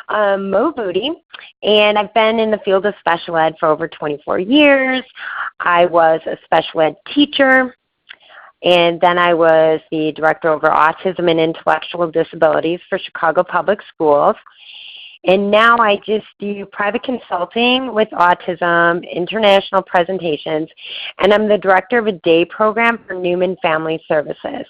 Buti, and I've been in the field of special ed for over 24 years. I was a special ed teacher, and then I was the director over autism and intellectual disabilities for Chicago Public Schools. And now I just do private consulting with autism, international presentations, and I'm the director of a day program for Newman Family Services,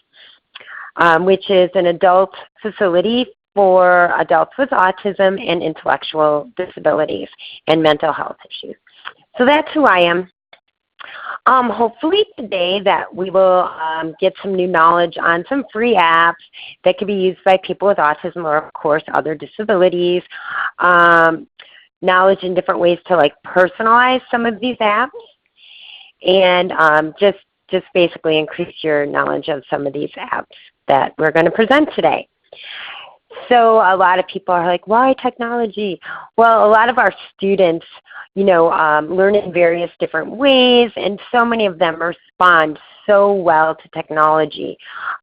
which is an adult facility for adults with autism and intellectual disabilities and mental health issues. So that's who I am. Hopefully today that we will get some new knowledge on some free apps that can be used by people with autism or, of course, other disabilities. Knowledge in different ways to like personalize some of these apps, and just basically increase your knowledge of some of these apps that we're going to present today. So a lot of people are like, why technology? Well, a lot of our students, learn in various different ways, and so many of them respond so well to technology.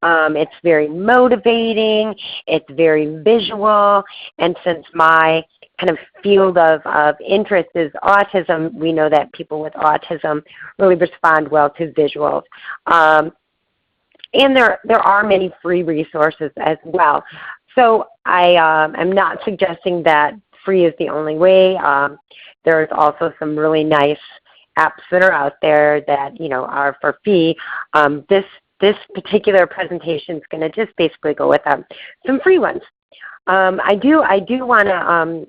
It's very motivating, it's very visual, and since my kind of field of interest is autism, we know that people with autism really respond well to visuals. And there are many free resources as well. So I'm not suggesting that free is the only way. There's also some really nice apps that are out there that are for fee. This particular presentation is going to just basically go with some free ones. I do want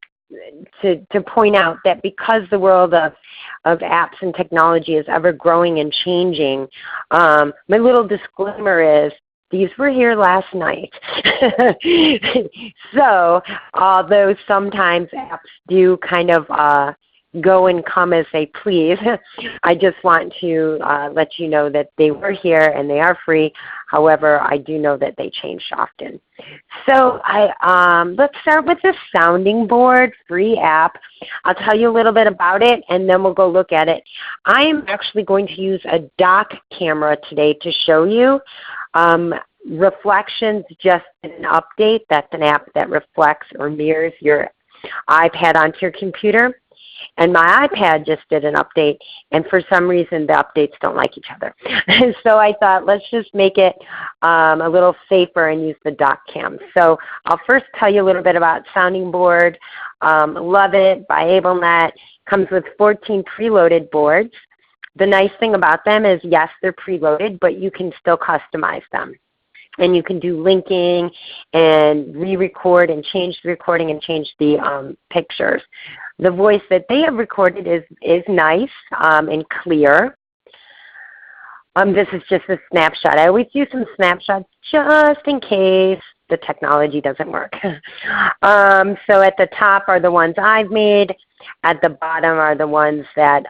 to point out that because the world of apps and technology is ever growing and changing, my little disclaimer is these were here last night. So although sometimes apps do kind of go and come as they please, I just want to let you know that they were here and they are free. However, I do know that they change often. So let's start with the Sounding Board free app. I'll tell you a little bit about it and then we'll go look at it. I am actually going to use a dock camera today to show you. Reflections just did an update. That's an app that reflects or mirrors your iPad onto your computer. And my iPad just did an update, and for some reason the updates don't like each other. So I thought let's just make it a little safer and use the dock cam. So I'll first tell you a little bit about Sounding Board. Love it, by AbleNet. Comes with 14 preloaded boards. The nice thing about them is, yes, they're preloaded, but you can still customize them. And you can do linking and re-record and change the recording and change the pictures. The voice that they have recorded is nice and clear. This is just a snapshot. I always use some snapshots just in case the technology doesn't work. So at the top are the ones I've made. At the bottom are the ones that,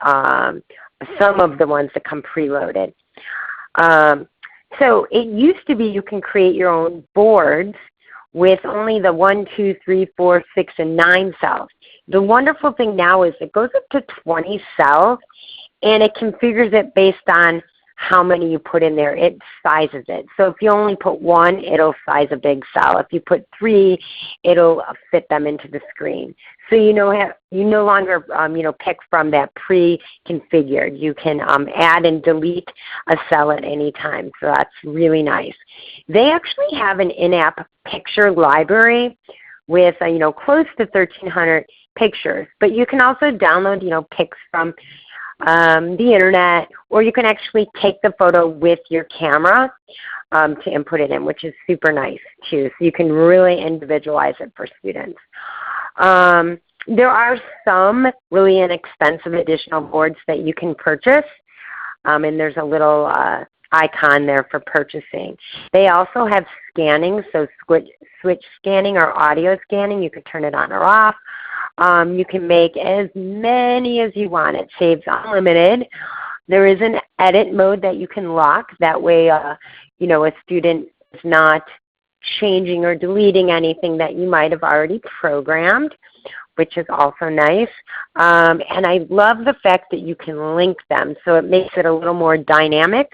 some of the ones that come preloaded. So it used to be you can create your own boards with only the 1, 2, 3, 4, 6, and 9 cells. The wonderful thing now is it goes up to 20 cells, and it configures it based on how many you put in there. It sizes it. So if you only put 1, it'll size a big cell. If you put 3, it'll fit them into the screen. So you no longer pick from that pre-configured. You can add and delete a cell at any time. So that's really nice. They actually have an in-app picture library with close to 1,300 pictures. But you can also download pics from the internet, or you can actually take the photo with your camera to input it in, which is super nice too. So you can really individualize it for students. There are some really inexpensive additional boards that you can purchase, and there's a little icon there for purchasing. They also have scanning, so switch scanning or audio scanning. You can turn it on or off. You can make as many as you want. It saves unlimited. There is an edit mode that you can lock. That way, a student is not changing or deleting anything that you might have already programmed, which is also nice. And I love the fact that you can link them, so it makes it a little more dynamic.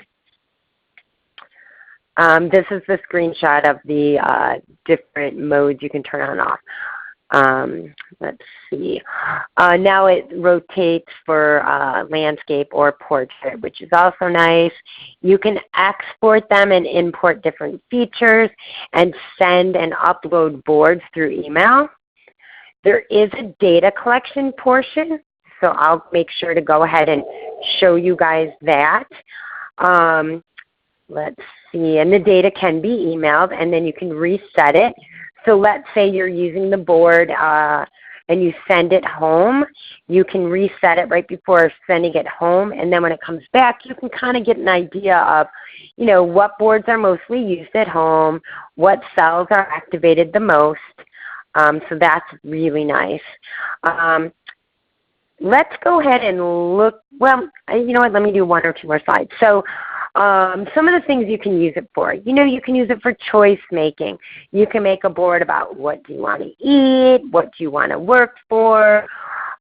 This is the screenshot of the different modes you can turn on and off. Let's see. Now it rotates for landscape or portrait, which is also nice. You can export them and import different features and send and upload boards through email. There is a data collection portion, so I'll make sure to go ahead and show you guys that. Let's see, and the data can be emailed, and then you can reset it. So let's say you're using the board and you send it home. You can reset it right before sending it home, and then when it comes back, you can kind of get an idea of, you know, what boards are mostly used at home, what cells are activated the most. So that's really nice. Let's go ahead and look. Well, you know what? Let me do one or two more slides. So some of the things you can use it for. You know, you can use it for choice making. You can make a board about what do you want to eat, what do you want to work for,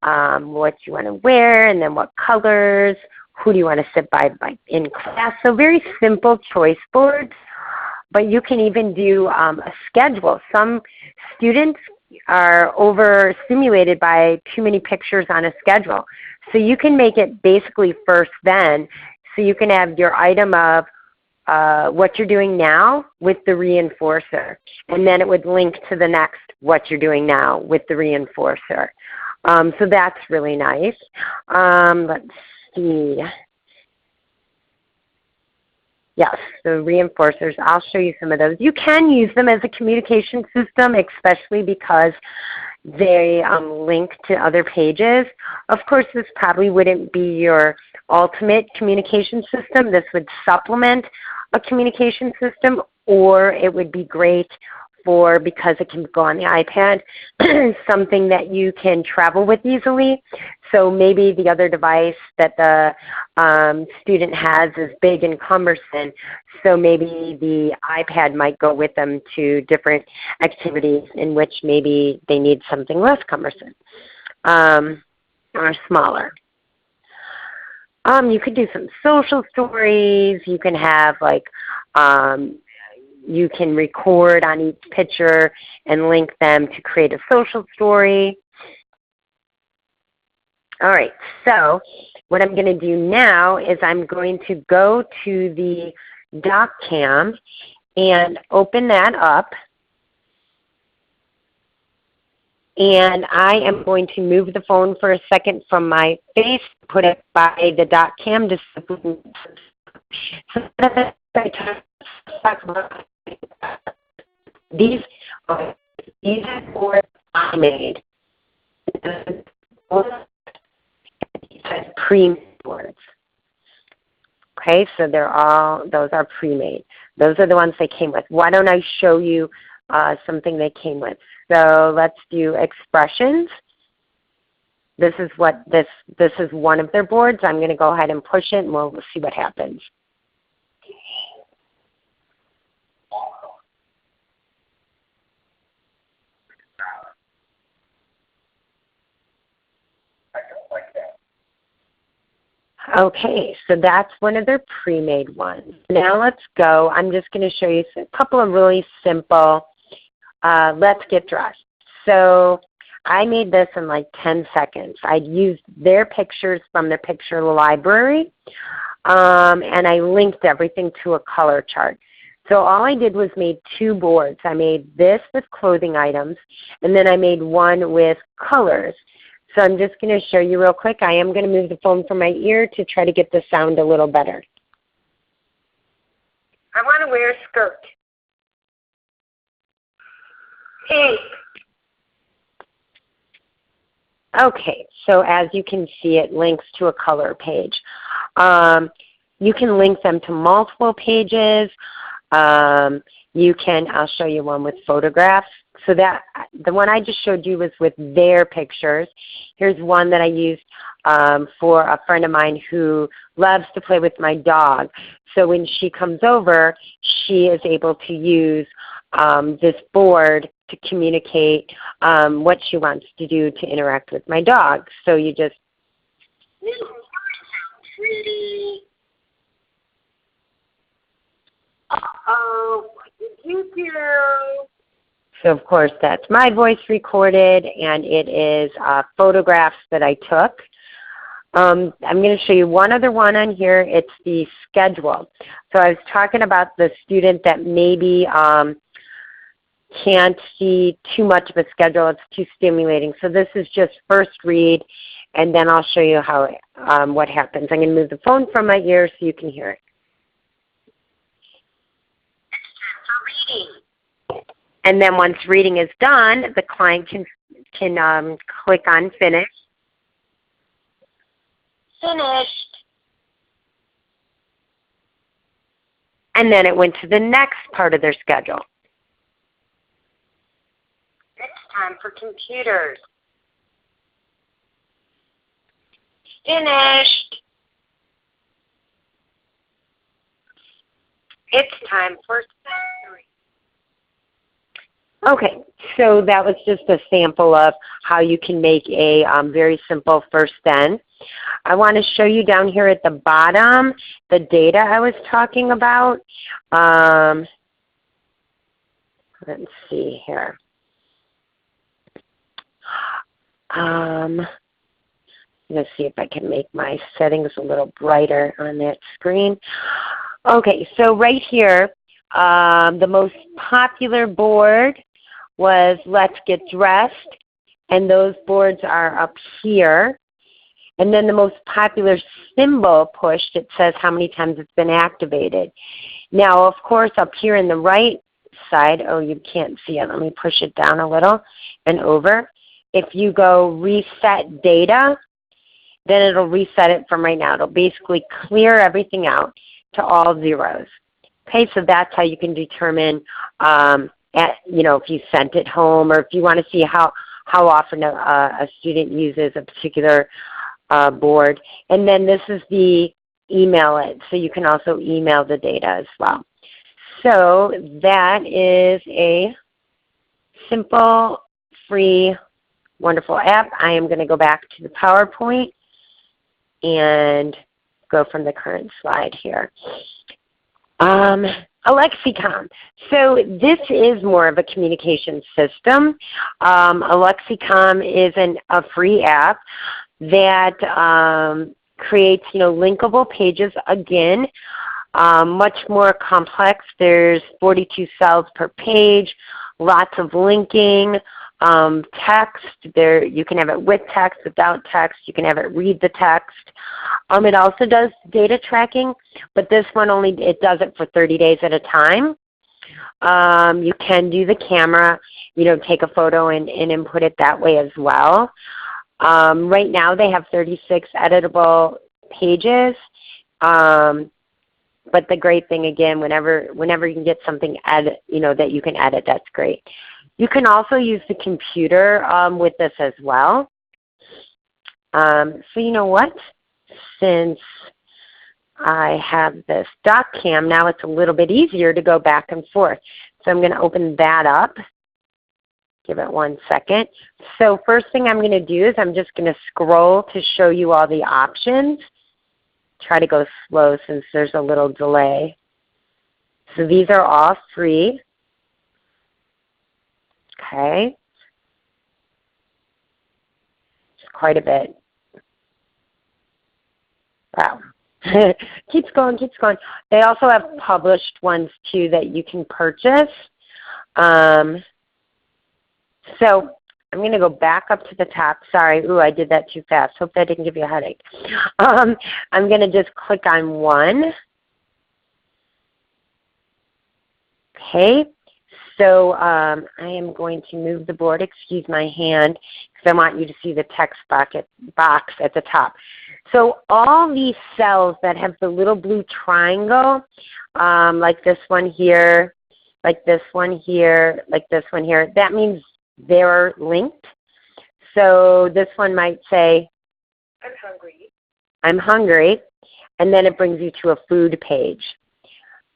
what do you want to wear, and then what colors, who do you want to sit by in class. So very simple choice boards. But you can even do a schedule. Some students are overstimulated by too many pictures on a schedule. So you can make it basically first then. So you can have your item of what you're doing now with the reinforcer. And then it would link to the next what you're doing now with the reinforcer. So that's really nice. Let's see. Yes, the reinforcers. I'll show you some of those. You can use them as a communication system, especially because they link to other pages. Of course, this probably wouldn't be your ultimate communication system. This would supplement a communication system, or it would be great for, because it can go on the iPad, something that you can travel with easily. So maybe the other device that the student has is big and cumbersome, so maybe the iPad might go with them to different activities in which maybe they need something less cumbersome or smaller. You could do some social stories. You can have like, you can record on each picture and link them to create a social story. All right, so what I'm going to do now is I'm going to go to the DocCam and open that up. And I am going to move the phone for a second from my face, put it by the DocCam to these are boards I made. Pre-made boards. Okay, so those are pre-made. Those are the ones they came with. Why don't I show you something they came with? So let's do expressions. This is what this is one of their boards. I'm going to go ahead and push it, and we'll see what happens. Okay, so that's one of their pre-made ones. Now let's go. I'm just going to show you a couple of really simple, let's get dressed. So I made this in like 10 seconds. I'd used their pictures from their picture library, and I linked everything to a color chart. So all I did was made two boards. I made this with clothing items, and then I made one with colors. So I'm just going to show you real quick. I am going to move the phone from my ear to try to get the sound a little better. I want to wear a skirt. Pink. Okay, so as you can see, it links to a color page. You can link them to multiple pages. You can, I'll show you one with photographs. So that the one I just showed you was with their pictures. Here's one that I used for a friend of mine who loves to play with my dog. So when she comes over, she is able to use this board to communicate what she wants to do to interact with my dog. So you just, pretty. Uh-oh, what did you do? So of course that's my voice recorded, and it is photographs that I took. I'm going to show you one other one on here. It's the schedule. So I was talking about the student that maybe can't see too much of a schedule. It's too stimulating. So this is just first read, and then I'll show you how what happens. I'm going to move the phone from my ear so you can hear it. And then once reading is done, the client can click on Finish. Finished. And then it went to the next part of their schedule. It's time for computers. Finished. It's time for sensory. Okay, so that was just a sample of how you can make a very simple first then. I want to show you down here at the bottom the data I was talking about. Let's see here. I'm going to see if I can make my settings a little brighter on that screen. Okay, so right here, the most popular board was Let's Get Dressed, and those boards are up here. And then the most popular symbol pushed, it says how many times it's been activated. Now, of course, up here in the right side, oh, you can't see it. Let me push it down a little and over. If you go Reset Data, then it'll reset it from right now. It'll basically clear everything out to all zeros. Okay, so that's how you can determine, if you sent it home, or if you want to see how often a student uses a particular board. And then this is the email it, so you can also email the data as well. So that is a simple, free, wonderful app. I am going to go back to the PowerPoint and go from the current slide here. Alexicom. So this is more of a communication system. Alexicom is a free app that creates linkable pages. Again, much more complex. There's 42 cells per page, lots of linking, text. You can have it with text, without text. You can have it read the text. It also does data tracking, but this one it does it for 30 days at a time. You can do the camera, take a photo and input it that way as well. Right now they have 36 editable pages. But the great thing, again, whenever you can get something that you can edit, that's great. You can also use the computer with this as well. So you know what? Since I have this doc cam, now it's a little bit easier to go back and forth. So I'm going to open that up. Give it 1 second. So first thing I'm going to do is I'm just going to scroll to show you all the options. Try to go slow since there's a little delay. So these are all free. Okay. It's quite a bit. Wow. Keeps going, keeps going. They also have published ones too that you can purchase. So I'm going to go back up to the top. Sorry, ooh, I did that too fast. Hope that didn't give you a headache. I'm going to just click on one. Okay, so I am going to move the board. Excuse my hand, because I want you to see the text box at the top. So all these cells that have the little blue triangle, like this one here, like this one here, like this one here, that means they're linked. So this one might say, I'm hungry. I'm hungry. And then it brings you to a food page.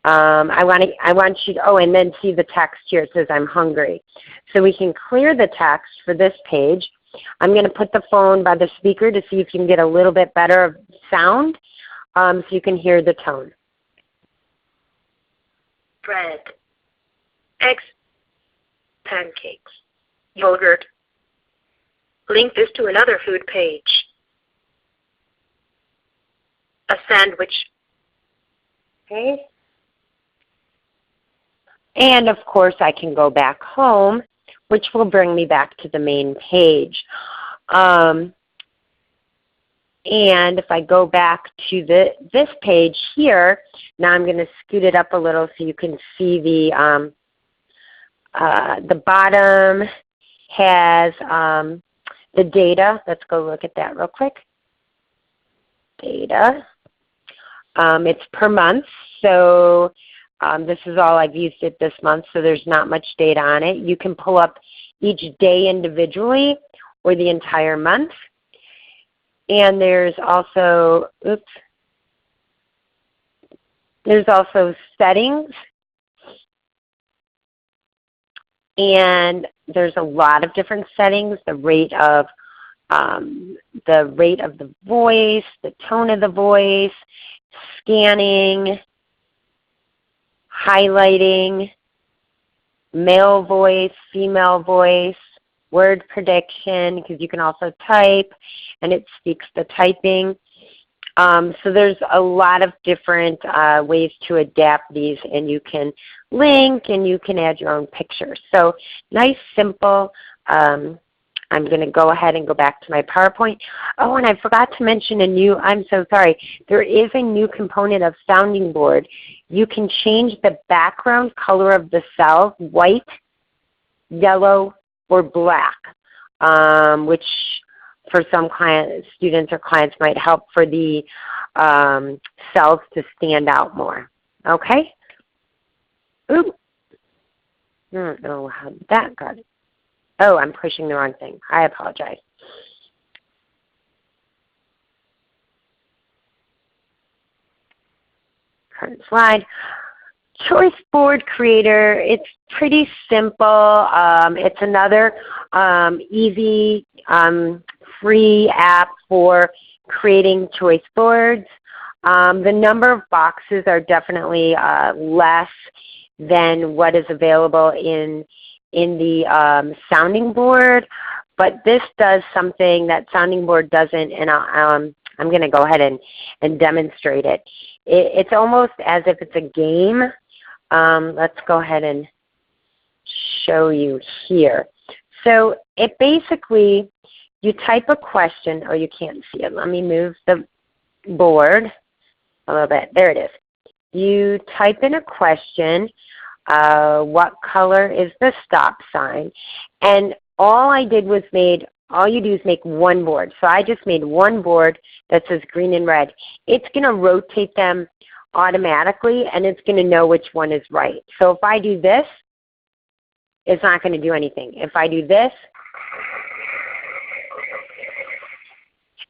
I want you to, and then see the text here. It says, I'm hungry. So we can clear the text for this page. I'm going to put the phone by the speaker to see if you can get a little bit better sound so you can hear the tone. Bread. Eggs. pancakes, yogurt. Link this to another food page. A sandwich. Okay. And of course I can go back home, which will bring me back to the main page. And if I go back to this page here, now I'm going to scoot it up a little so you can see the bottom has the data. Let's go look at that real quick. Data. It's per month, so this is all I've used it this month, so there's not much data on it. You can pull up each day individually or the entire month. And there's also, there's also settings. And there's a lot of different settings, the rate of the voice, the tone of the voice, scanning, highlighting, male voice, female voice, word prediction, because you can also type and it speaks the typing. So there's a lot of different ways to adapt these, and you can link and you can add your own pictures. So nice, simple. I'm going to go ahead and go back to my PowerPoint. Oh, and I forgot to mention I'm so sorry, there is a new component of Sounding Board. You can change the background color of the cells, white, yellow, or black, which for some students or clients might help for the cells to stand out more. Okay? Ooh. I don't know how that got it. Oh, I'm pushing the wrong thing. I apologize. Current slide. ChoiceBoard Creator, it's pretty simple. It's another easy, free app for creating choice boards. The number of boxes are definitely less than what is available in the Sounding Board, but this does something that Sounding Board doesn't, and I'm going to go ahead and demonstrate it. It's almost as if it's a game. Let's go ahead and show you here. So it basically, you type a question. Oh, you can't see it. Let me move the board a little bit. There it is. You type in a question. What color is the stop sign? And all you do is make one board. So I just made one board that says green and red. It's going to rotate them automatically, and it's going to know which one is right. So if I do this, it's not going to do anything. If I do this,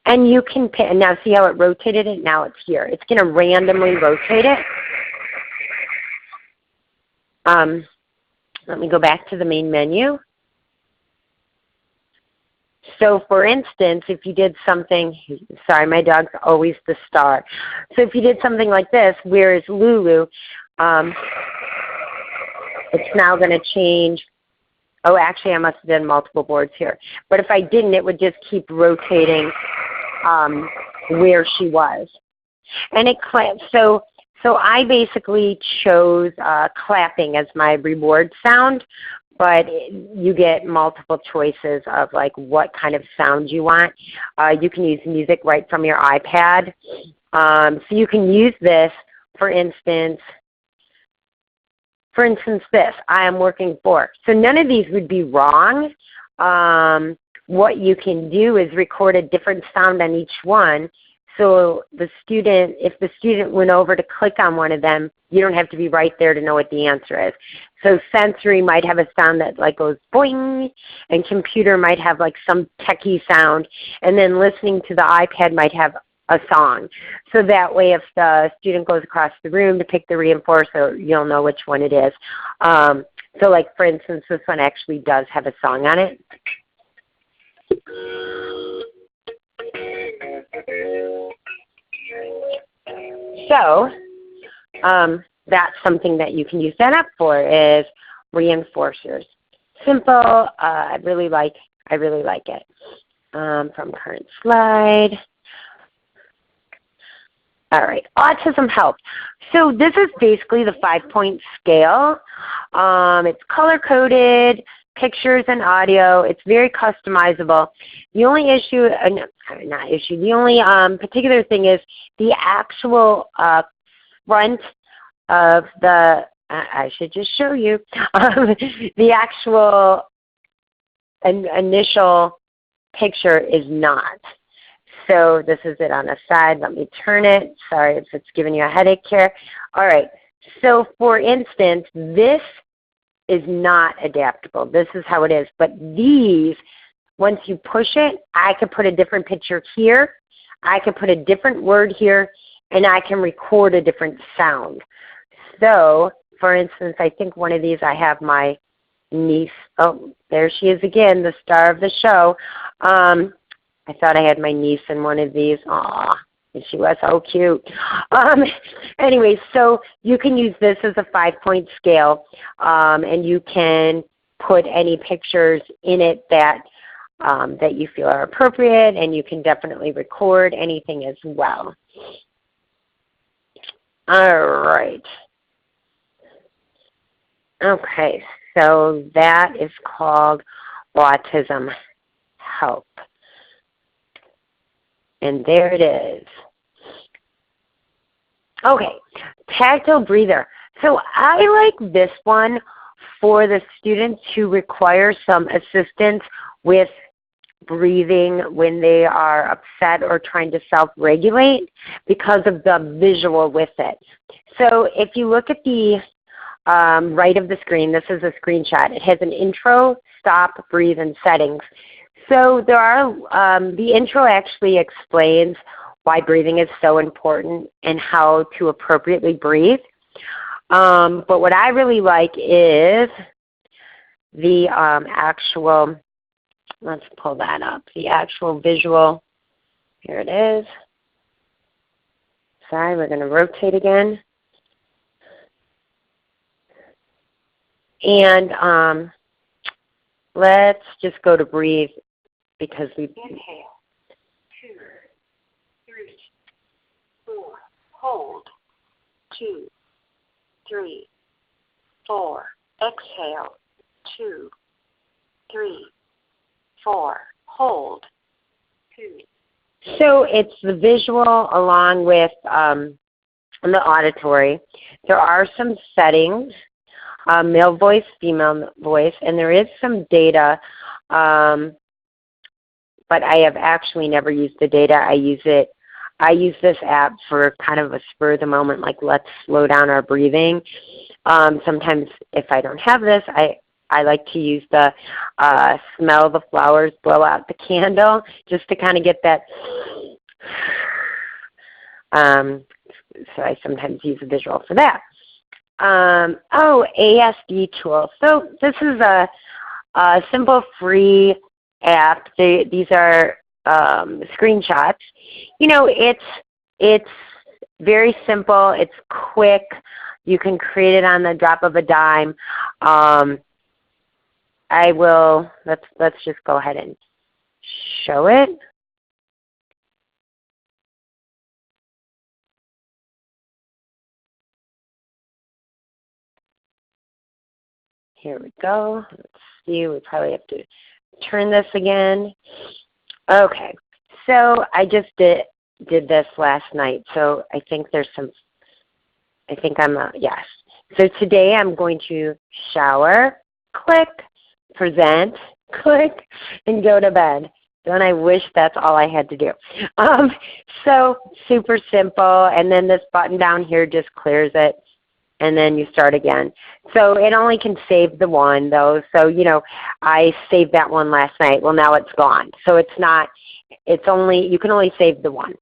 and you can pick, and now see how it rotated it? Now it's here. It's going to randomly rotate it. Let me go back to the main menu. So for instance, if you did something, sorry, my dog's always the star. So if you did something like this, where is Lulu? It's now going to change. Oh, actually, I must have done multiple boards here. But if I didn't, it would just keep rotating where she was. And so I basically chose clapping as my reward sound, but you get multiple choices of like what kind of sound you want. You can use music right from your iPad. So you can use this, for instance, this, I am working for. So none of these would be wrong. What you can do is record a different sound on each one. So if the student went over to click on one of them, you don't have to be right there to know what the answer is. So sensory might have a sound that like goes boing, and computer might have like some techie sound, and then listening to the iPad might have a song. So that way if the student goes across the room to pick the reinforcer, you'll know which one it is. So like for instance, this one actually does have a song on it. So that's something that you can use that up for, is reinforcers. simple. I really like it. From current slide. All right, autism help. So this is basically the 5-point scale. It's color-coded, pictures and audio. It's very customizable. The only issue, the only particular thing is the actual front of the, I should just show you, the actual initial picture is not. So this is it on the side. Let me turn it. Sorry if it's giving you a headache here. All right. So for instance, this is not adaptable. This is how it is. But these, once you push it, I could put a different picture here. I could put a different word here. And I can record a different sound. So for instance, I think one of these I have my niece. Oh, there she is again, the star of the show. I thought I had my niece in one of these. Aw, and she was so cute. Anyway, so you can use this as a 5-point scale, and you can put any pictures in it that that you feel are appropriate, and you can definitely record anything as well. All right. Okay, so that is called Autism Help. And there it is. Okay, tactile breather. So I like this one for the students who require some assistance with breathing when they are upset or trying to self-regulate because of the visual with it. So if you look at the right of the screen, this is a screenshot. It has an intro, stop, breathe, and settings. So there are, the intro actually explains why breathing is so important and how to appropriately breathe. But what I really like is the actual, let's pull that up, the actual visual. Here it is. Sorry, we're going to rotate again. And let's just go to breathe because we inhale, 2, 3, 4, hold, 2, 3, 4, exhale, 2, 3, 4, hold, 2. So it's the visual along with the auditory. There are some settings, male voice, female voice, and there is some data, but I have actually never used the data. I use this app for kind of a spur of the moment, like let's slow down our breathing. Sometimes if I don't have this, I like to use the smell the flowers, blow out the candle, just to kind of get that. So I sometimes use a visual for that. ASD tool. So this is a simple free app. These are screenshots. You know, it's very simple. It's quick. You can create it on the drop of a dime. I will, let's just go ahead and show it. Here we go. Let's see, we probably have to turn this again. Okay, so I just did this last night, so I think there's some, yes. So today I'm going to shower, click, present, click, and go to bed. Don't I wish that's all I had to do. So super simple, and then this button down here just clears it, and then you start again. So it only can save the one though. So, you know, I saved that one last night. Well, now it's gone. So it's not, it's only, you can only save the one.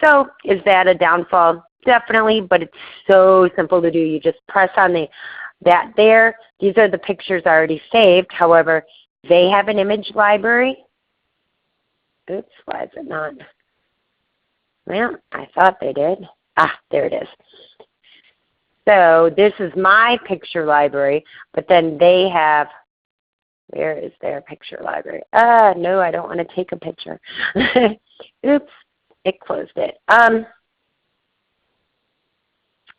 So is that a downfall? Definitely, but it's so simple to do. You just press on that there. These are the pictures already saved. However, they have an image library. Oops, why is it not? Well, I thought they did. Ah, there it is. So this is my picture library, but then they have Where is their picture library? No, I don't want to take a picture. Oops, it closed it.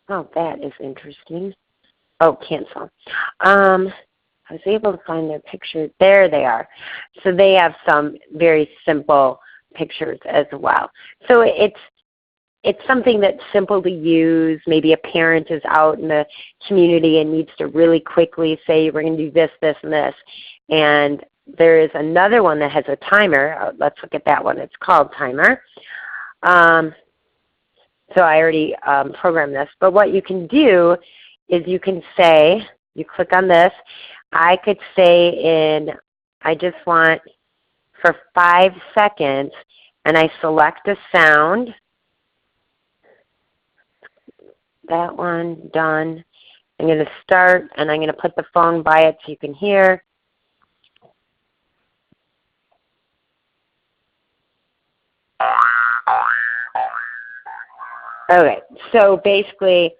Oh, that is interesting. Oh, cancel. I was able to find their picture. There they are. So they have some very simple pictures as well. So it's something that's simple to use. Maybe a parent is out in the community and needs to really quickly say, we're going to do this, this, and this. And there is another one that has a timer. Let's look at that one. It's called Timer. So I already programmed this. But what you can do is you can say, you click on this. I could say I just want for 5 seconds, and I select a sound. That one, done. I'm going to start, and I'm going to put the phone by it so you can hear. Okay, so basically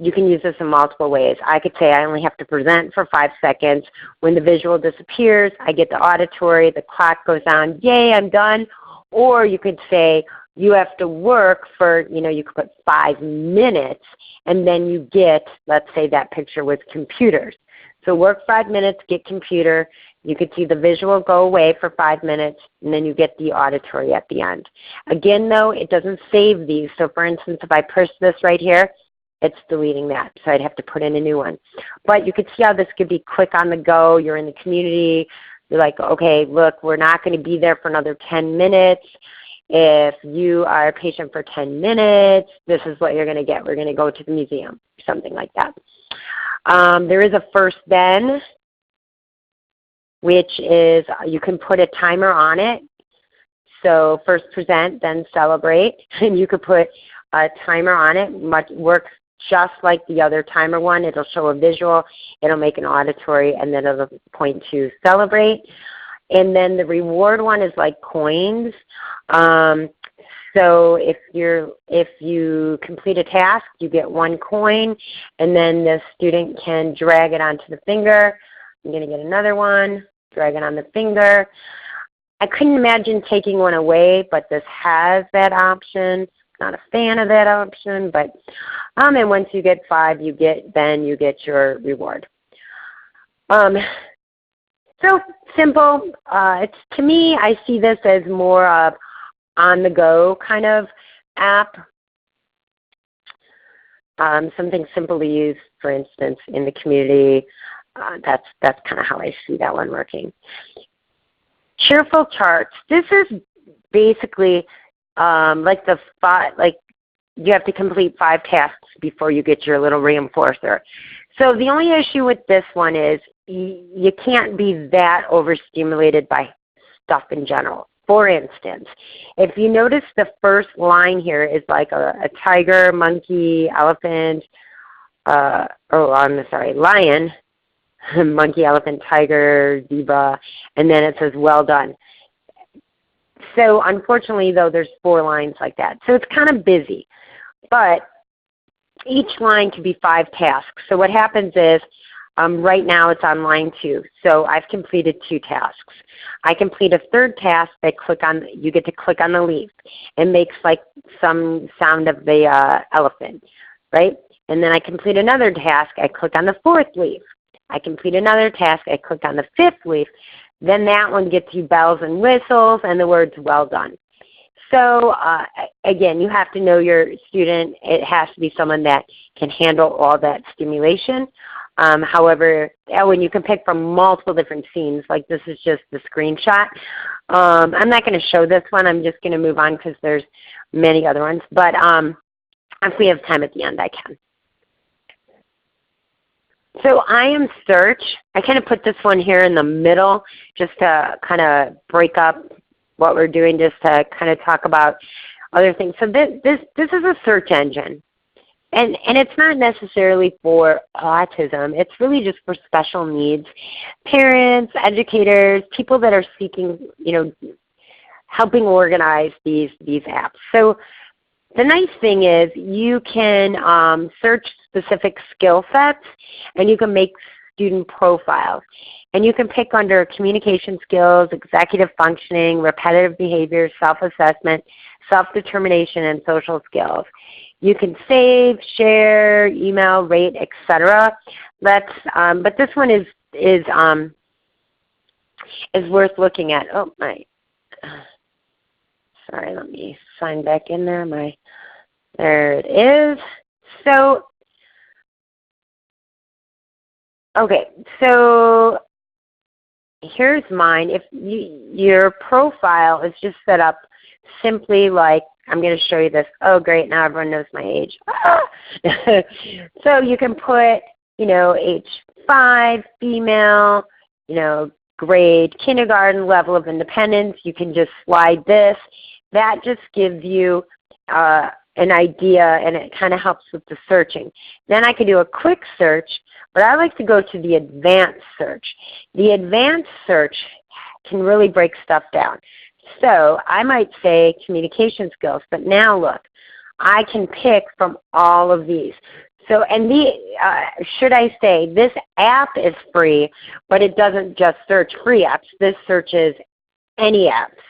you can use this in multiple ways. I could say I only have to present for 5 seconds. When the visual disappears, I get the auditory, the clock goes on, yay, I'm done. Or you could say you have to work for, you could put 5 minutes, and then you get, let's say that picture with computers. So work 5 minutes, get computer. You could see the visual go away for 5 minutes, and then you get the auditory at the end. Again, though, it doesn't save these. So for instance, if I push this right here, it's deleting that. So I'd have to put in a new one. But you could see how this could be quick on the go. You're in the community. You're like, okay, look, we're not going to be there for another 10 minutes. If you are a patient for 10 minutes, this is what you're going to get. We're going to go to the museum, something like that. There is a first then, which is you can put a timer on it. So first present, then celebrate. And you could put a timer on it. Works just like the other timer one. It'll show a visual. It'll make an auditory, and then it'll point to celebrate. And then the reward one is like coins. So if you complete a task, you get 1 coin, and then the student can drag it onto the finger. I'm going to get another one, drag it on the finger. I couldn't imagine taking one away, but this has that option. Not a fan of that option, but and once you get 5, you get your reward. So simple. To me, I see this as more of on-the-go kind of app. Something simple to use, for instance, in the community. That's kind of how I see that one working. Cheerful Charts. This is basically like you have to complete 5 tasks before you get your little reinforcer. So the only issue with this one is you can't be that overstimulated by stuff in general. For instance, if you notice the first line here is like a tiger, monkey, elephant, lion, monkey, elephant, tiger, zebra, and then it says well done. So unfortunately, though, there's 4 lines like that. So it's kind of busy. But each line can be 5 tasks. So what happens is right now it's on line 2. So I've completed 2 tasks. I complete a 3rd task. You get to click on the leaf. It makes like some sound of the elephant, right? And then I complete another task. I click on the 4th leaf. I complete another task. I click on the 5th leaf. Then that one gets you bells and whistles and the words well done. So again, you have to know your student. It has to be someone that can handle all that stimulation. However, when you can pick from multiple different scenes, like this is just the screenshot. I'm not going to show this one. I'm just going to move on because there's many other ones. But if we have time at the end, I can. So I am search. I kind of put this one here in the middle just to kind of break up what we're doing, just to kind of talk about other things. So this is a search engine. And it's not necessarily for autism. It's really just for special needs. Parents, educators, people that are seeking, helping organize these apps. So the nice thing is you can search specific skill sets, and you can make student profiles. And you can pick under communication skills, executive functioning, repetitive behaviors, self-assessment, self-determination, and social skills. You can save, share, email, rate, etc. But this one is worth looking at. Oh my, sorry. Let me sign back in there. There it is. So, okay. So here's mine. If your profile is just set up simply like, I'm going to show you this. Oh, great. Now everyone knows my age. So you can put, age 5, female, grade kindergarten, level of independence. You can just slide this. That just gives you an idea, and it kind of helps with the searching. Then I could do a quick search, but I like to go to the advanced search. The advanced search can really break stuff down. So I might say communication skills, but now look, I can pick from all of these. So, and should I say, this app is free, but it doesn't just search free apps. This searches any apps.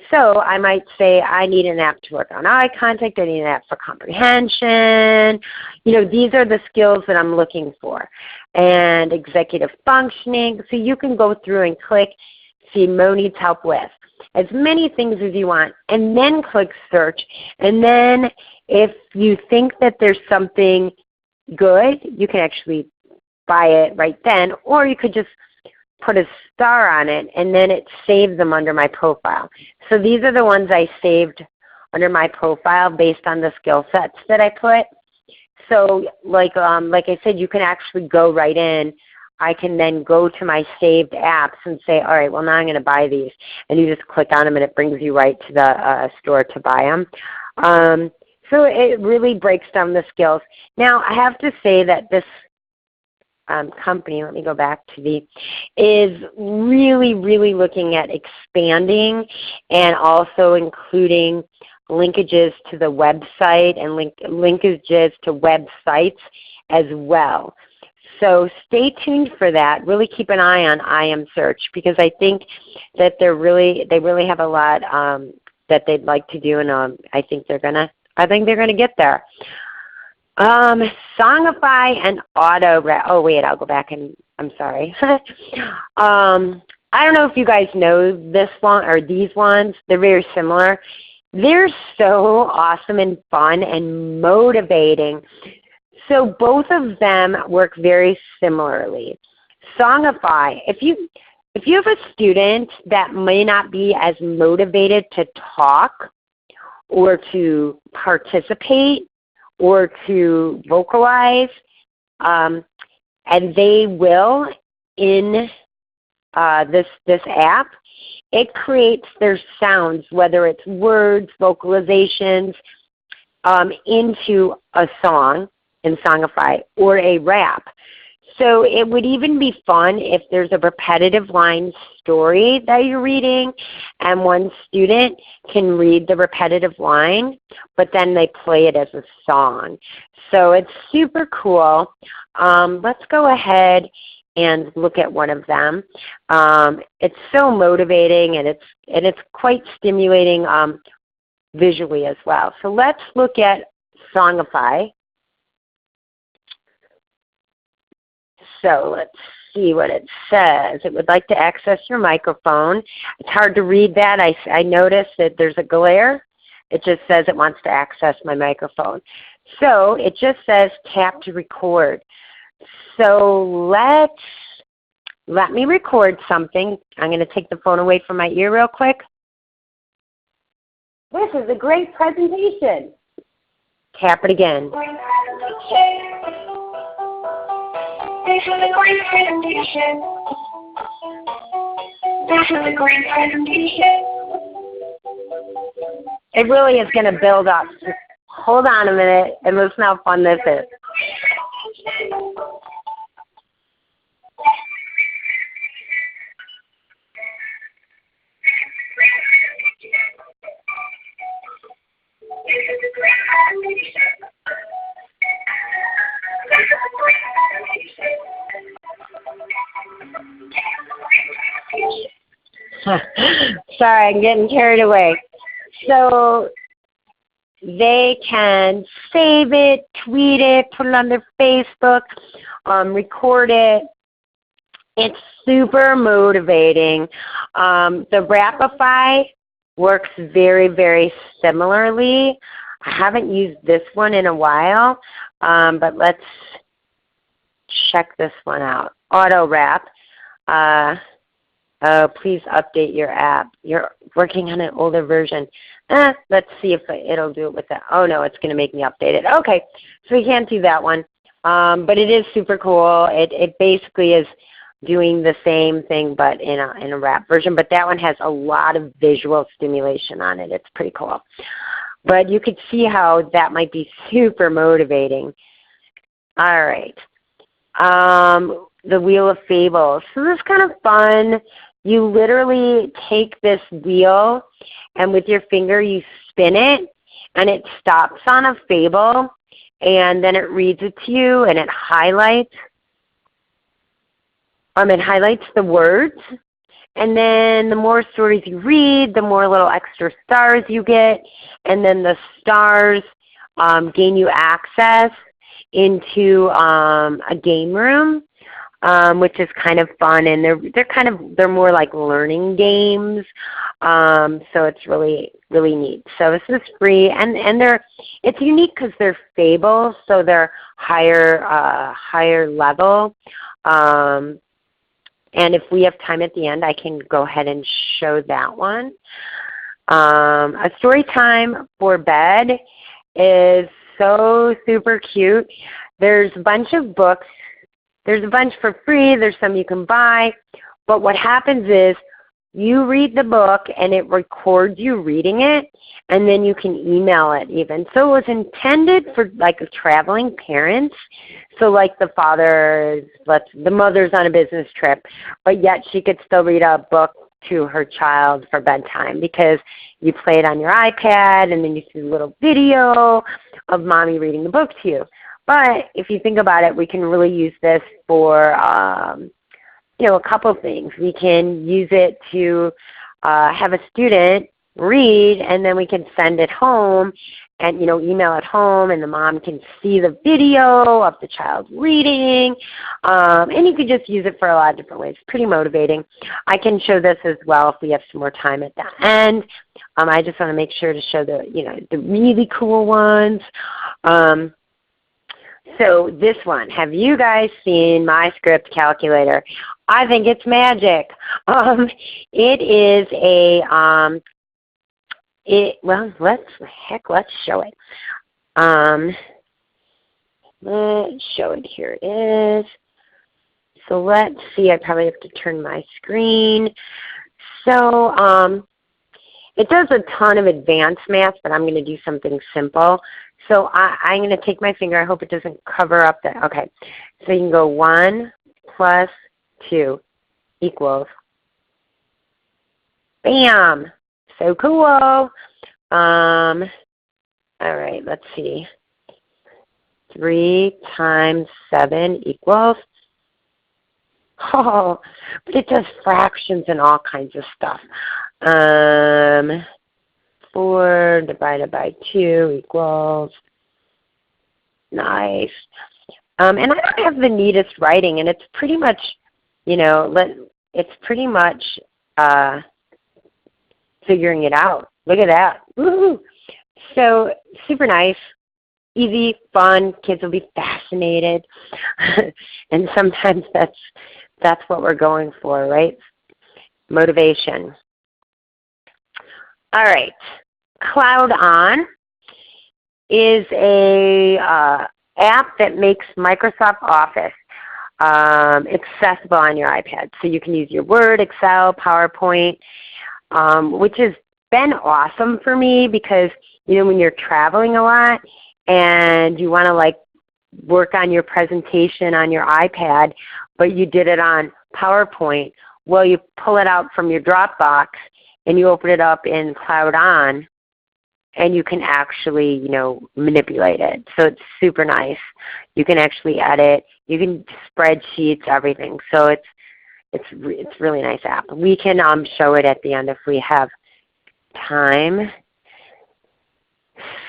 So I might say I need an app to work on eye contact. I need an app for comprehension. These are the skills that I'm looking for. And executive functioning. So you can go through and click, see Mo needs help with as many things as you want, and then click search. And then if you think that there's something good, you can actually buy it right then, or you could just put a star on it, and then it saves them under my profile. So these are the ones I saved under my profile based on the skill sets that I put. So like I said, you can actually go right in. I can then go to my saved apps and say, all right, well now I'm going to buy these. And you just click on them and it brings you right to the store to buy them. So it really breaks down the skills. Now I have to say that this company, let me go back to is really, really looking at expanding and also including linkages to the website and linkages to websites as well. So stay tuned for that. Really keep an eye on IM Search, because I think that they really have a lot that they'd like to do, and I think they're gonna get there. Songify and oh wait, I'll go back and I'm sorry. I don't know if you guys know this one or these ones. They're very similar. They're so awesome and fun and motivating. So both of them work very similarly. Songify, if you have a student that may not be as motivated to talk or to participate or to vocalize, and they will in this app, it creates their sounds, whether it's words, vocalizations, into a song in Songify or a rap. So it would even be fun if there's a repetitive line story that you're reading and one student can read the repetitive line, but then they play it as a song. So it's super cool. Let's go ahead and look at one of them. It's so motivating, and it's quite stimulating visually as well. So let's look at Songify. So let's see what it says. It would like to access your microphone. It's hard to read that. I noticed that there's a glare. It just says it wants to access my microphone. So it just says tap to record. So let me record something. I'm going to take the phone away from my ear real quick. This is a great presentation. Tap it again. This is a great presentation. This is a great presentation. It really is going to build up. Just hold on a minute and listen how fun this is. Sorry, I'm getting carried away. So they can save it, tweet it, put it on their Facebook, record it. It's super motivating. The Rapify works very, very similarly. I haven't used this one in a while, but let's check this one out. Auto Wrap. Oh, please update your app. You're working on an older version. Let's see if it'll do it with that. Oh, no, it's going to make me update it. Okay, so we can't do that one. But it is super cool. It basically is doing the same thing but in a wrap version. But that one has a lot of visual stimulation on it. It's pretty cool. But you could see how that might be super motivating. All right. The Wheel of Fables. So this is kind of fun. You literally take this wheel and with your finger you spin it and it stops on a fable and then it reads it to you and it highlights the words. And then the more stories you read, the more little extra stars you get. And then the stars gain you access into a game room, which is kind of fun. And they're more like learning games. So it's really, really neat. So this is free, and it's unique because they're fables, so they're higher level. And if we have time at the end, I can go ahead and show that one. A story time for bed is so super cute. There's a bunch of books. There's a bunch for free. There's some you can buy. But what happens is you read the book and it records you reading it, and then you can email it even. So it was intended for like traveling parents. So like the mother's on a business trip, but yet she could still read a book to her child for bedtime because you play it on your iPad and then you see a little video of mommy reading the book to you. But if you think about it, we can really use this for a couple things. We can use it to have a student read, and then we can send it home and email it home, and the mom can see the video of the child reading. And you could just use it for a lot of different ways. Pretty motivating. I can show this as well if we have some more time at the end. I just want to make sure to show the really cool ones. So this one, have you guys seen MyScript Calculator? I think it's magic. It is let's show it. Let's show it. Here it is. So let's see. I probably have to turn my screen. So it does a ton of advanced math, but I'm going to do something simple. So I'm going to take my finger. I hope it doesn't cover up that. Okay. So you can go 1 plus 2 equals. Bam. So cool. All right. Let's see. 3 times 7 equals. Oh, but it does fractions and all kinds of stuff. 4 divided by 2 equals. Nice. And I don't have the neatest writing, and it's pretty much, figuring it out. Look at that. Woo-hoo. So super nice, easy, fun. Kids will be fascinated. And sometimes that's what we're going for, right? Motivation. All right. Cloud On is a app that makes Microsoft Office accessible on your iPad. So you can use your Word, Excel, PowerPoint, which has been awesome for me because, when you're traveling a lot and you want to work on your presentation on your iPad, but you did it on PowerPoint, well, you pull it out from your Dropbox and you open it up in Cloud On, and you can actually, manipulate it. So it's super nice. You can actually edit. You can spreadsheets, everything. So it's a really nice app. We can show it at the end if we have time.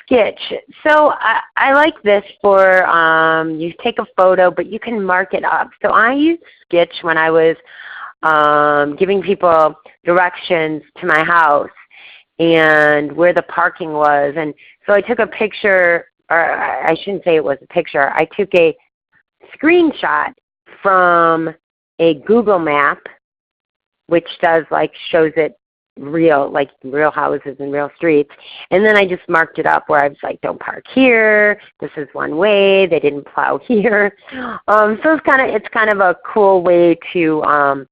Sketch. So I like this for you take a photo, but you can mark it up. So I used Sketch when I was giving people directions to my house and where the parking was. And so I took a picture, or I shouldn't say it was a picture. I took a screenshot from a Google map, which does shows it real houses and real streets, and then I just marked it up where I was like, don't park here, this is one way, they didn't plow here. So it's kind of a cool way to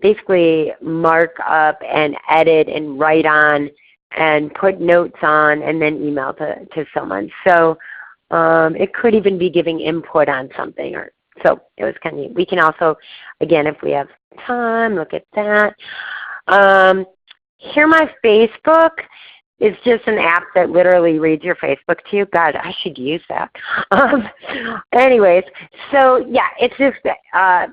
basically mark up and edit and write on and put notes on and then email to someone. So it could even be giving input on something. So it was kind of neat. We can also, again, if we have time, look at that. Here my Facebook is just an app that literally reads your Facebook to you. God, I should use that. Anyways, so yeah, it's just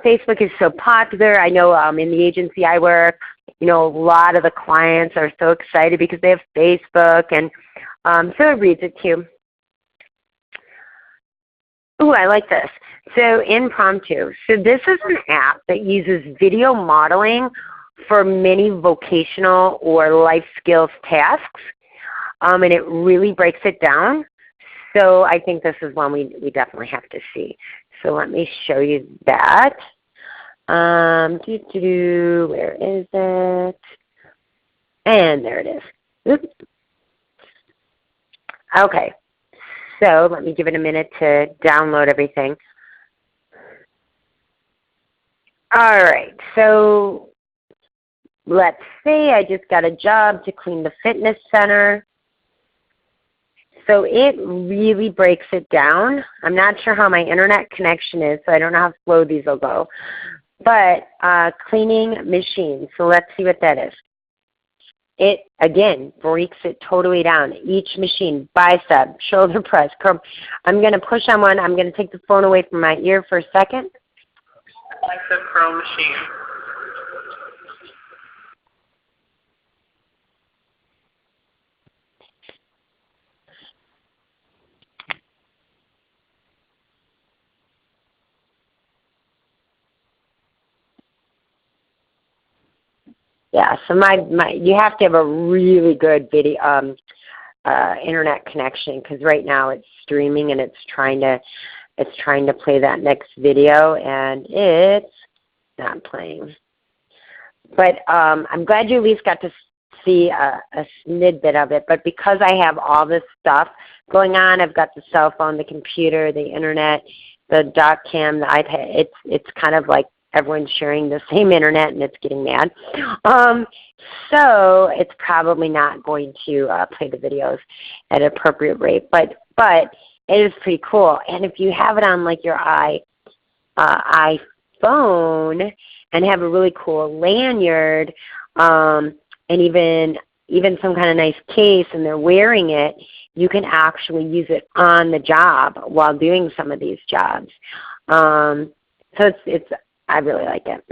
Facebook is so popular. I know in the agency I work, a lot of the clients are so excited because they have Facebook, and so it reads it to you. Ooh, I like this. So Impromptu. So this is an app that uses video modeling for many vocational or life skills tasks, and it really breaks it down. So I think this is one we definitely have to see. So let me show you that. Where is it? And there it is. Oops. Okay. So let me give it a minute to download everything. All right. So let's say I just got a job to clean the fitness center. So it really breaks it down. I'm not sure how my internet connection is, so I don't know how slow these will go. But cleaning machines. So let's see what that is. It, again, breaks it totally down. Each machine, bicep, shoulder press, curl. I'm going to push on one. I'm going to take the phone away from my ear for a second. Bicep curl machine. Yeah, so you have to have a really good video internet connection, because right now it's streaming and it's trying to play that next video and it's not playing. But I'm glad you at least got to see a snippet of it. But because I have all this stuff going on, I've got the cell phone, the computer, the internet, the doc cam, the iPad. It's kind of like everyone's sharing the same internet and it's getting mad. So it's probably not going to play the videos at an appropriate rate. But it is pretty cool. And if you have it on like your iPhone and have a really cool lanyard and even some kind of nice case and they're wearing it, you can actually use it on the job while doing some of these jobs. So I really like it.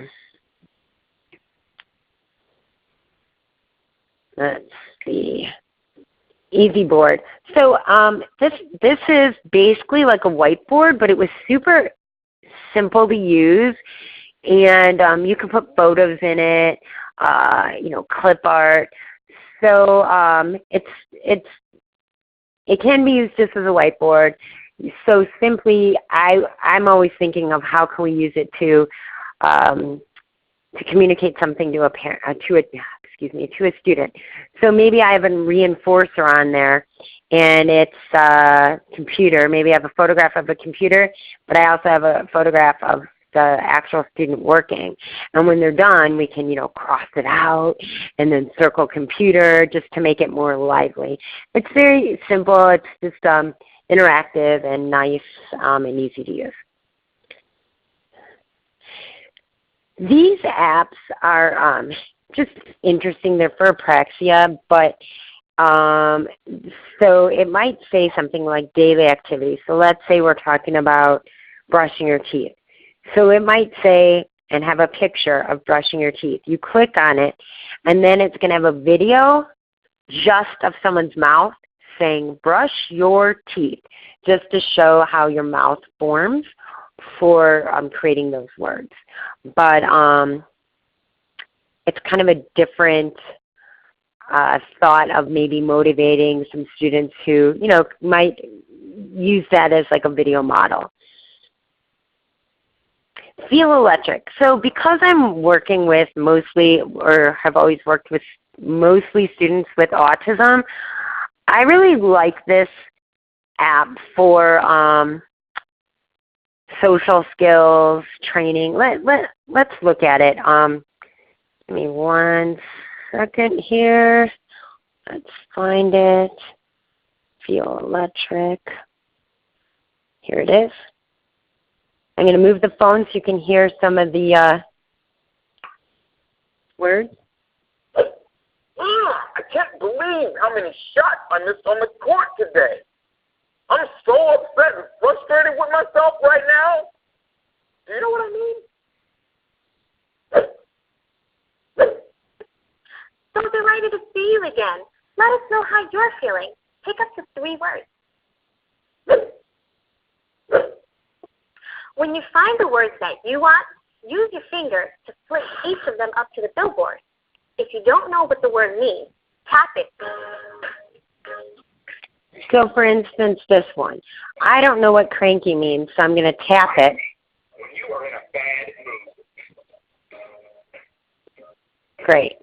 Let's see. Easy board. So this is basically like a whiteboard, but it was super simple to use, and you can put photos in it, clip art. So it can be used just as a whiteboard. So simply, I'm always thinking of how can we use it to communicate something to a parent, to a student. So maybe I have a reinforcer on there, and it's a computer. Maybe I have a photograph of a computer, but I also have a photograph of the actual student working. And when they're done, we can, cross it out and then circle computer just to make it more lively. It's very simple. It's just interactive and nice and easy to use. These apps are just interesting. They're for apraxia, but so it might say something like daily activities. So let's say we're talking about brushing your teeth. So it might say and have a picture of brushing your teeth. You click on it, and then it's going to have a video just of someone's mouth saying, brush your teeth, just to show how your mouth forms for creating those words. But it's kind of a different thought of maybe motivating some students who, you know, might use that as like a video model. Feel electric. So because I'm working with mostly, or have always worked with mostly students with autism, I really like this app for social skills training. Let's look at it. Give me 1 second here. Let's find it. Feel electric. Here it is. I'm going to move the phone so you can hear some of the words. I can't believe how many shots I missed on the court today. I'm so upset and frustrated with myself right now. Do you know what I mean? So delighted to see you again. Let us know how you're feeling. Pick up to 3 words. When you find the words that you want, use your finger to flick each of them up to the billboard. If you don't know what the word means, tap it. So for instance, this one. I don't know what cranky means, so I'm going to tap it. When you are in a bad mood. Great.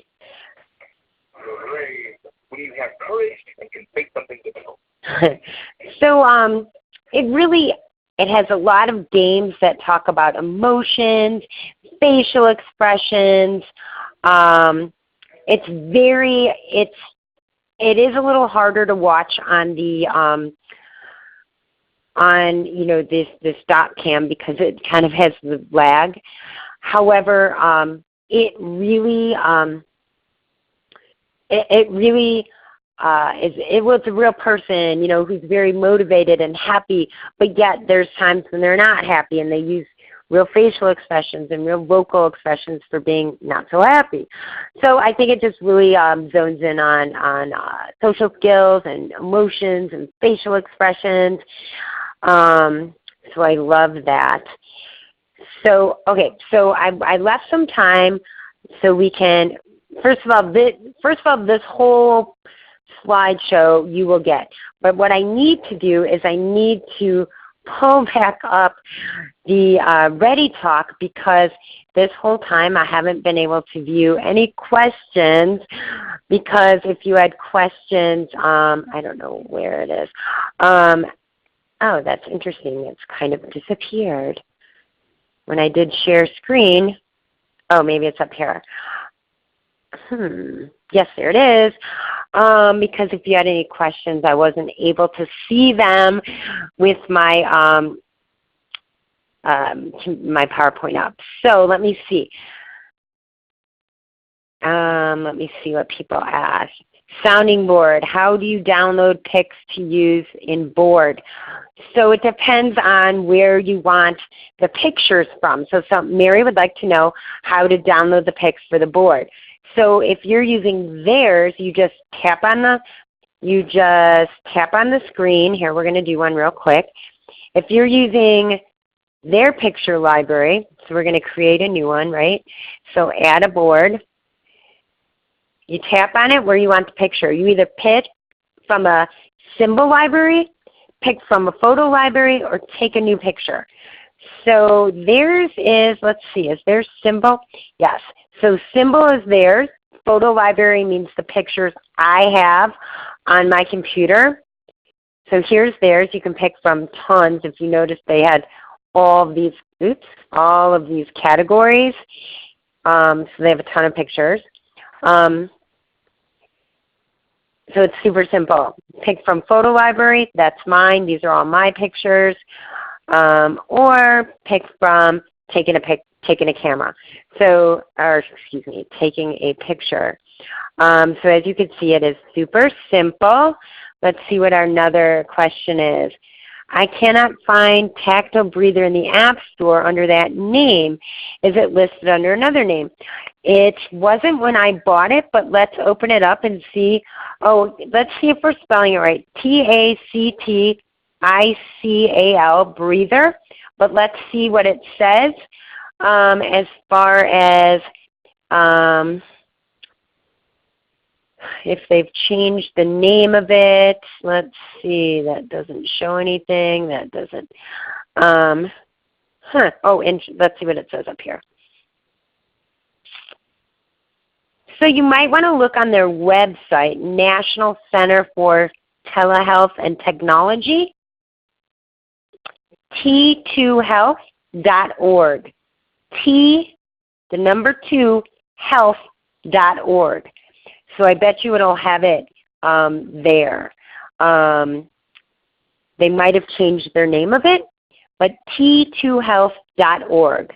When you have courage and can face something difficult. So it has a lot of games that talk about emotions, facial expressions. It is a little harder to watch on the this dot cam because it kind of has the lag. However, it really it was a real person, you know, who's very motivated and happy, but yet there's times when they're not happy, and they use real facial expressions and real vocal expressions for being not so happy. So I think it just really zones in on social skills and emotions and facial expressions. So I love that. So okay, so I left some time so we can. First of all, this whole slideshow you will get. But what I need to do is I need to pull back up the Ready Talk, because this whole time I haven't been able to view any questions, because if you had questions, I don't know where it is. Oh, that's interesting. It's kind of disappeared. When I did share screen, oh, maybe it's up here. Yes, there it is. Because if you had any questions, I wasn't able to see them with my my PowerPoint up. So let me see. Let me see what people ask. Sounding board. How do you download pics to use in board? So it depends on where you want the pictures from. So Mary would like to know how to download the pics for the board. So if you're using theirs, you just tap on the screen. Here, we're going to do one real quick. If you're using their picture library, so we're going to create a new one, right? So add a board. You tap on it where you want the picture. You either pick from a symbol library, pick from a photo library, or take a new picture. So theirs is, let's see, is theirs symbol? Yes. So symbol is theirs. Photo library means the pictures I have on my computer. So here's theirs. You can pick from tons. If you notice, they had all of these categories. So they have a ton of pictures. So it's super simple. Pick from photo library. That's mine. These are all my pictures. Or pick from taking a camera. So, or excuse me, taking a picture. So as you can see, it is super simple. Let's see what our another question is. I cannot find Tactile Breather in the App Store under that name. Is it listed under another name? It wasn't when I bought it, but let's open it up and see. Oh, let's see if we're spelling it right. Tactical Breather. But let's see what it says as far as if they've changed the name of it. Let's see. That doesn't show anything. That doesn't. Oh, and let's see what it says up here. So you might want to look on their website, National Center for Telehealth and Technology, t2health.org. The number 2, health.org. So I bet you it'll have it there. They might have changed their name of it, but t2health.org.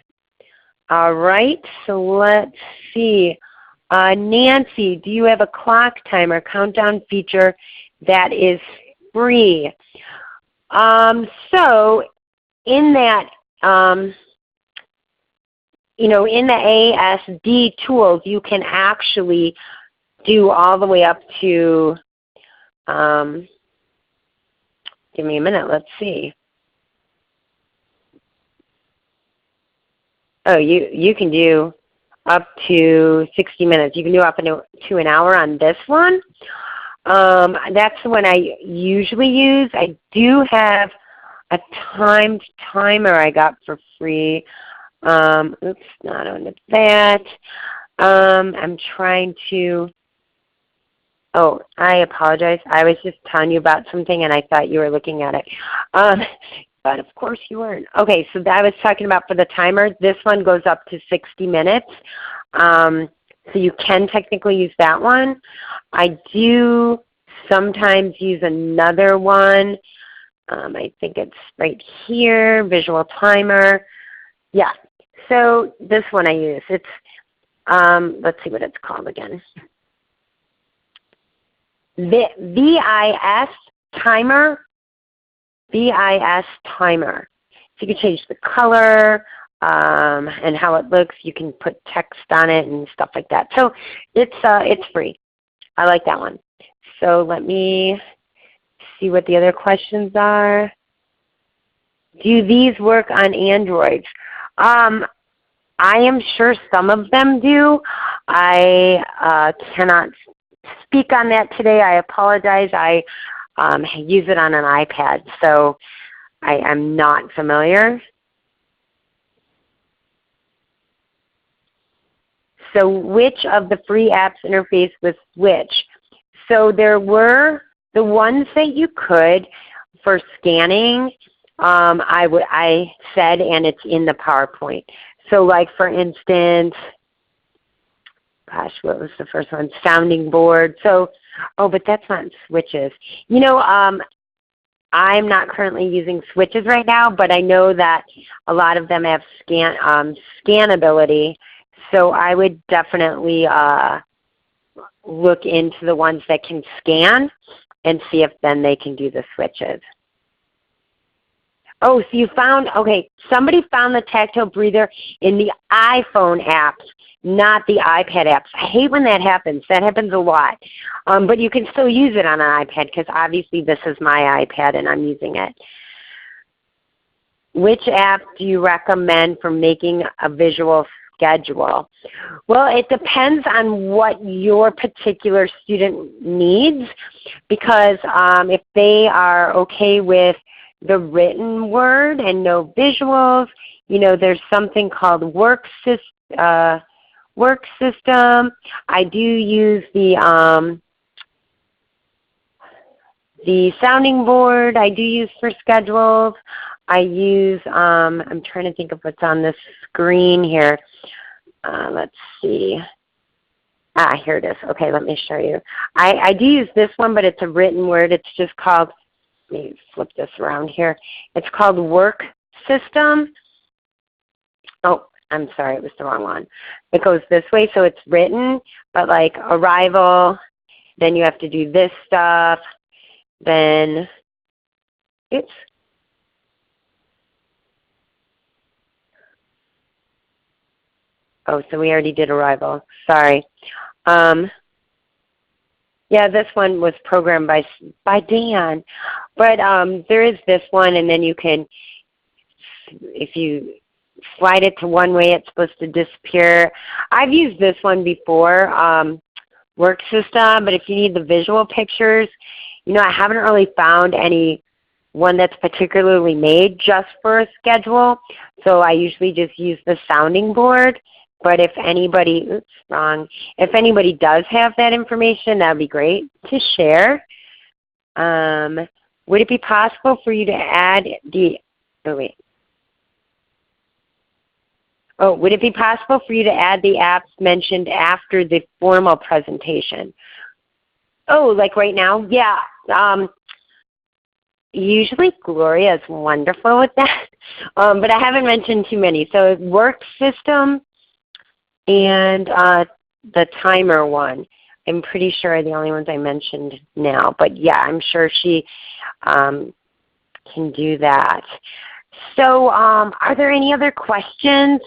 All right, so let's see. Nancy, do you have a clock timer countdown feature that is free? So in that, in the ASD tools, you can actually do all the way up to, give me a minute, let's see. Oh, you can do up to 60 minutes. You can do up to an hour on this one. That's the one I usually use. I do have a timed timer I got for free. Oops, not on that. I'm trying to, oh, I apologize. I was just telling you about something and I thought you were looking at it. But of course you weren't. Okay, so that I was talking about for the timer. This one goes up to 60 minutes. So you can technically use that one. I do sometimes use another one. I think it's right here, visual timer. Yeah, so this one I use. It's, let's see what it's called again. VIS timer. VIS timer. So you can change the color and how it looks. You can put text on it and stuff like that. So it's free. I like that one. So let me see what the other questions are. Do these work on Androids? I am sure some of them do. I cannot speak on that today. I apologize. I use it on an iPad, so I'm not familiar. So which of the free apps interface with which? So there were the ones that you could for scanning, I said, and it's in the PowerPoint. So like for instance, gosh, what was the first one? Sounding board. So, oh, but that's not switches. You know, I'm not currently using switches right now, but I know that a lot of them have scannability. So I would definitely look into the ones that can scan and see if then they can do the switches. Oh, so you found, okay, somebody found the tactile breather in the iPhone apps, not the iPad apps. I hate when that happens. That happens a lot. But you can still use it on an iPad because obviously this is my iPad and I'm using it. Which app do you recommend for making a visual schedule? Well, it depends on what your particular student needs, because if they are okay with the written word and no visuals, you know, there's something called work system. I do use the sounding board. I do use for schedules. I use, I'm trying to think of what's on the screen here. Let's see. Ah, here it is. Okay, let me show you. I do use this one, but it's a written word. It's just called, let me flip this around here. It's called Work System. Oh, I'm sorry, it was the wrong one. It goes this way, so it's written, but like arrival, then you have to do this stuff, then, oops, Oh, so we already did Arrival. Sorry. Yeah, this one was programmed by Dan. But there is this one, and then you can, if you slide it to one way, it's supposed to disappear. I've used this one before, Work System, but if you need the visual pictures, you know, I haven't really found any one that's particularly made just for a schedule. So I usually just use the sounding board. But if anybody, oops, wrong. If anybody does have that information, that would be great to share. Would it be possible for you to add the, would it be possible for you to add the apps mentioned after the formal presentation? Oh, like right now? Yeah. Usually Gloria is wonderful with that, but I haven't mentioned too many. So Work System and the timer one. I'm pretty sure are the only ones I mentioned now. But yeah, I'm sure she can do that. So are there any other questions?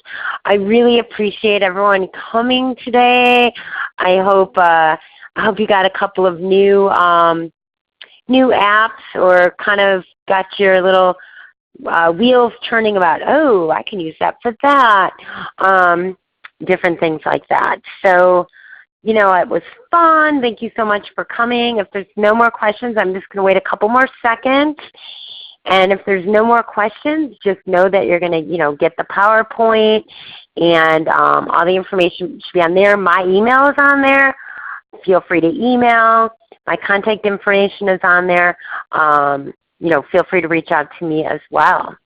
I really appreciate everyone coming today. I hope you got a couple of new apps, or kind of got your little wheels turning about, oh, I can use that for that. Different things like that. So, you know, it was fun. Thank you so much for coming. If there's no more questions, I'm just going to wait a couple more seconds. And if there's no more questions, just know that you're going to, you know, get the PowerPoint, and all the information should be on there. My email is on there. Feel free to email. My contact information is on there. You know, feel free to reach out to me as well.